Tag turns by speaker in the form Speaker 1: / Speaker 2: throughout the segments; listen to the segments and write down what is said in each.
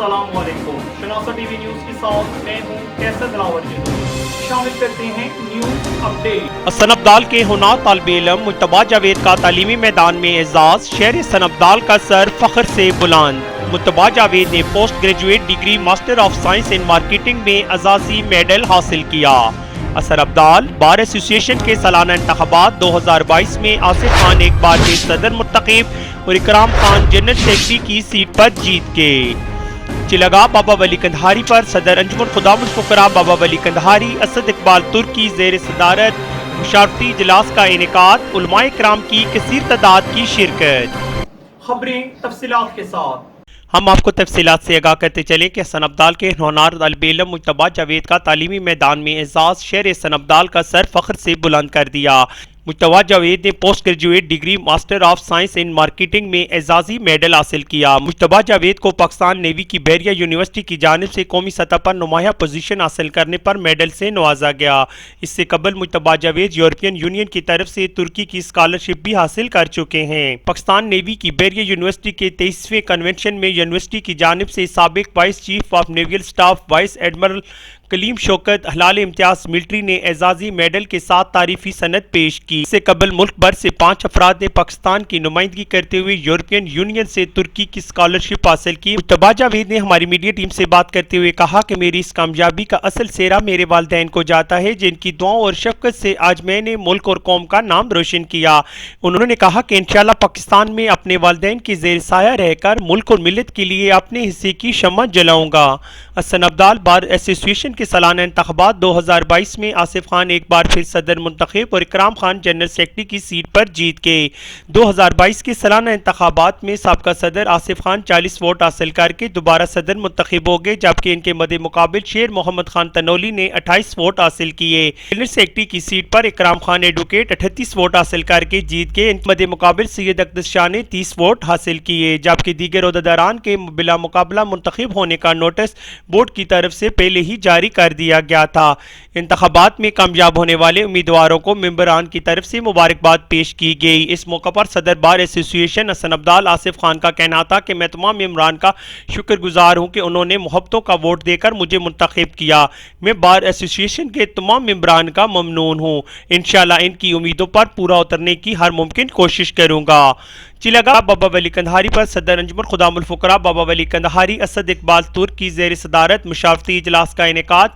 Speaker 1: السلام علیکم، شناسا T V news کے ساتھ میں ہوں کیسر دلاور جدون۔ شامل کرتے ہیں نیوز اپ ڈیٹ۔
Speaker 2: سنبدال کے ہنار طالب علم مجتبیٰ جاوید کا تعلیمی میدان میں اعزاز، شہر سنبدال کا سر فخر سے بلند۔ مجتبیٰ جاوید نے post graduate degree master of science in marketing میں اعزازی میڈل حاصل کیا۔ سنبدال بار ایسوسی ایشن کے سالانہ انتخابات 2022 میں آصف خان ایک بار پھر صدر منتخب اور اکرام خان جنرل سیکرٹری کی سیٹ پر جیت گئے۔ چلگا بابا ولی کندہاری پر صدر انجمن خدام الفقراء بابا ولی کندہاری اسد اقبال ترکی زیر صدارت مشاورتی اجلاس کا انعقاد، علماء کرام کی کثیر تعداد کی شرکت۔
Speaker 1: خبریں تفصیلات کے ساتھ۔
Speaker 2: ہم آپ کو تفصیلات سے آگاہ کرتے چلیں کہ سنبدال کے ہنار طالب علم مجتبیٰ جاوید کا تعلیمی میدان میں اعزاز، شہر سنبدال کا سر فخر سے بلند کر دیا۔ مجتبیٰ جاوید نے post graduate degree master of science in marketing میں اعزازی میڈل حاصل کیا۔ مجتبیٰ جاوید کو پاکستان نیوی کی بحریہ یونیورسٹی کی جانب سے قومی سطح پر نمایاں پوزیشن حاصل کرنے پر میڈل سے نوازا گیا۔ اس سے قبل مجتبیٰ جاوید یورپین یونین کی طرف سے ترکی کی اسکالرشپ بھی حاصل کر چکے ہیں۔ پاکستان نیوی کی بحریہ یونیورسٹی کے 23ویں کنونشن میں یونیورسٹی کی جانب سے سابق vice chief of naval staff vice admiral Kaleem Shaukat Hilal Imtiaz military نے اعزازی میڈل کے ساتھ تعریفی سند پیش کی۔ اس سے قبل ملک بھر سے 5 افراد نے پاکستان کی نمائندگی کرتے ہوئے یورپین یونین سے ترکی کی اسکالرشپ حاصل کی۔ مجتبیٰ جاوید نے ہماری میڈیا ٹیم سے بات کرتے ہوئے کہا کہ میری اس کامیابی کا اصل سہرا میرے والدین کو جاتا ہے، جن کی دعاؤں اور شفقت سے آج میں نے ملک اور قوم کا نام روشن کیا۔ انہوں نے کہا کہ انشاءاللہ پاکستان میں اپنے والدین کی زیر سایہ رہ کر ملک اور ملت کے لیے اپنے حصے کی شمع جلاؤں گا۔ سنبدال بار ایسوسی ایشن کے سالانہ انتخابات 2022 میں آصف خان ایک بار پھر صدر منتخب اور اکرام خان جنرل سیکرٹری کی سیٹ پر جیت گئے۔ 2022 کے سالانہ انتخابات میں سابقہ صدر آصف خان 40 ووٹ حاصل کر کے دوبارہ صدر منتخب ہو گئے، جبکہ ان کے مد مقابل شیر محمد خان تنولی نے 28 ووٹ حاصل کیے۔ جنرل سیکرٹری کی سیٹ پر اکرام خان ایڈوکیٹ 38 ووٹ حاصل کر کے جیت گئے۔ ان کے مد مقابل سید اقدس شاہ نے 30 ووٹ حاصل کیے، جبکہ دیگر عہدیداران کے بلا مقابلہ منتخب ہونے کا نوٹس بورڈ کی طرف سے پہلے ہی جاری کر دیا گیا تھا۔ انتخابات میں کامیاب ہونے والے امیدواروں کو ممبران کی طرف سے مبارکباد پیش کی گئی۔ اس موقع پر صدر بار ایسوسی ایشن سنبدال آصف خان کا کہنا تھا کہ میں تمام ممبران کا شکر گزار ہوں کہ انہوں نے محبتوں کا ووٹ دے کر مجھے منتخب کیا۔ میں بار ایسوسی ایشن کے تمام ممبران کا ممنون ہوں۔ انشاءاللہ ان کی امیدوں پر پورا اترنے کی ہر ممکن کوشش کروں گا۔ چلگا بابا ولی کندہاری پر صدر انجمن خدام الفقراء بابا ولی کندہاری اسد اقبال ترک کی زیر صدارت مشاورتی اجلاس کا انعقاد،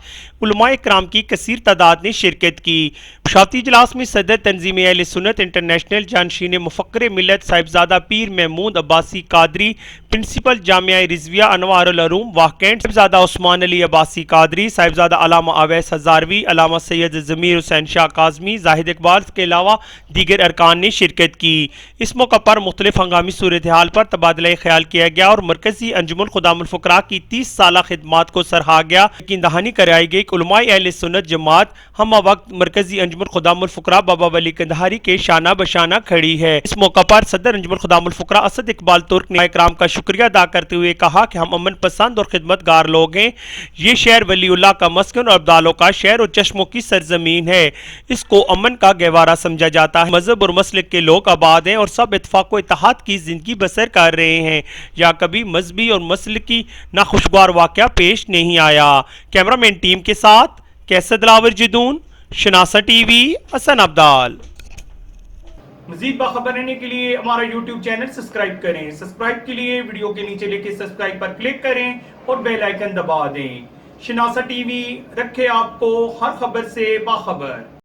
Speaker 2: علماء کرام کی کثیر تعداد نے شرکت کی۔ مشاورتی اجلاس میں صدر تنظیم اہل سنت انٹرنیشنل جانشین مفکر ملت صاحبزادہ پیر محمود عباسی قادری، پرنسپل جامعہ رضویہ انوار العلوم واقعین صاحبزادہ عثمان علی عباسی قادری، صاحبزادہ علامہ اویس ہزاروی، علامہ سید ضمیر حسین شاہ کاظمی، زاہد اقبال کے علاوہ دیگر ارکان نے شرکت کی۔ اس موقع پر مختلف ہنگامی صورتحال پر تبادلہ خیال کیا گیا اور مرکزی انجمن خدام الفقراء کی 30 سالہ خدمات کو سراہا گیا۔ یقین دہانی کرائی گئی کہ علماء اہل سنت جماعت ہم وقت مرکزی انجمن خدام الفقراء بابا ولی کندہاری کے شانہ بشانہ کھڑی ہے۔ اس موقع پر صدر انجمن خدام الفقراء اسد اقبال ترک نے اکرام کا شکریہ ادا کرتے ہوئے کہا کہ ہم امن پسند اور خدمت گار لوگ ہیں۔ یہ شہر ولی اللہ کا مسکن اور عبدالوں کا شہر اور چشموں کی سرزمین ہے۔ اس کو امن کا گہوارہ سمجھا جاتا ہے۔ مذہب اور مسلک کے لوگ آباد ہیں اور سب اتفاق و اتحاد کی زندگی بسر کر رہے ہیں۔ یا کبھی مذہبی اور مسلکی ناخوشگوار واقعہ پیش نہیں آیا۔ کیمرامین ٹیم کے ساتھ کیسر دلاور جدون، شناسا ٹی وی، سنبدال۔
Speaker 1: مزید باخبر رہنے کے لیے ہمارا یوٹیوب چینل سبسکرائب کریں۔ سبسکرائب کے لیے ویڈیو کے نیچے لکھے سبسکرائب پر کلک کریں اور بیل آئیکن دبا دیں۔ شناسا ٹی وی رکھے آپ کو ہر خبر سے باخبر۔